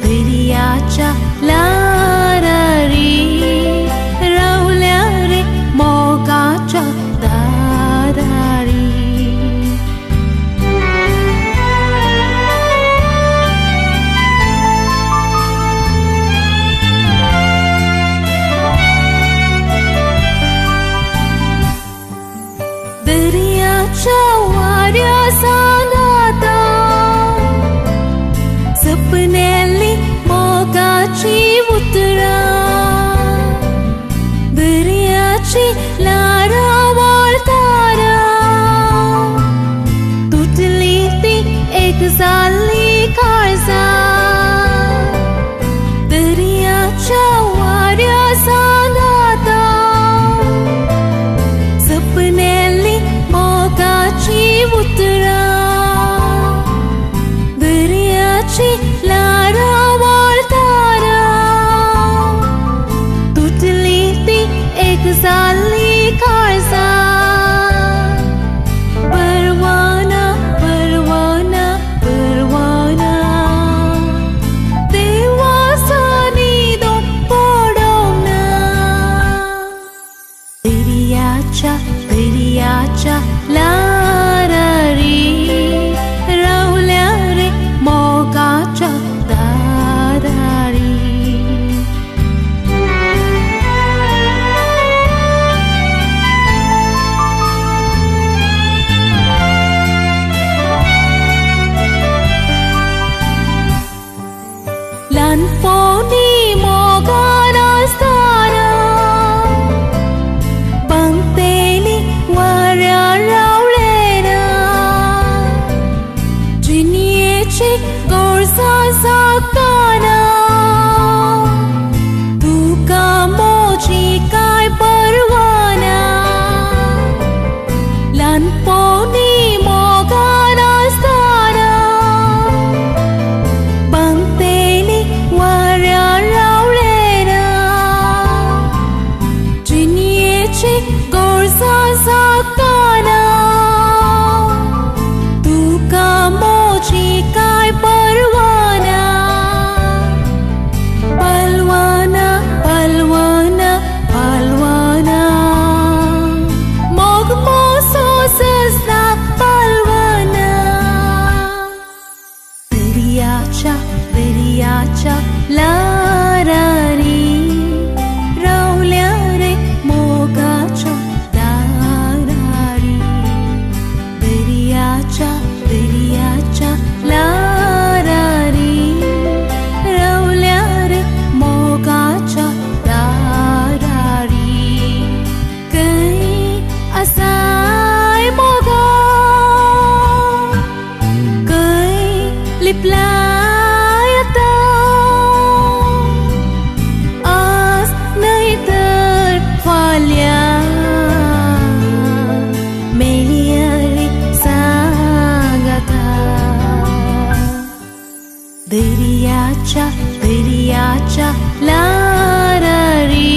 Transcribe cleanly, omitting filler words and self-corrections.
Beriacha larari raulyare mogacha darari. Beriacha warya sanata सपनेली मोगाची उतरा बरियाची Lara वळतारा तुटली ती एक जाली काळजा दर्याच्या वाऱ्या सांगाता सपनेली मोगाची उतरा लारा वळतारा तुटली ती एक जाली काळजा परवाना परवाना परवाना देवासानी दोन पडवना बरियाचा लारारी रावल्या रे मोगाच्या दारारी. ल्हानपणी मोगान आसतना पंक्तेनी वाऱ्या रावलेना जिनियेची गोळसा सागताना तुका मोची काय परवाना ल्हानपणी मोगान आसतना पंक्तेनी वाऱ्या रावलेना जिनियेची गोळसा सागताना तुका मोची काय परवाना पलवाना पलवाना पलवाना मोग मोसो ससला पलवाना बरियाचा लारारी रावल्या रे मोगाच्या दारारी बरियाचा लारारी रावल्या रे मोगाच्या दारारी कै असाय मोगा कै लिपलाय आता आज नाही तर फाल्या मेलिया रे सांगाता बरियाचा लारारी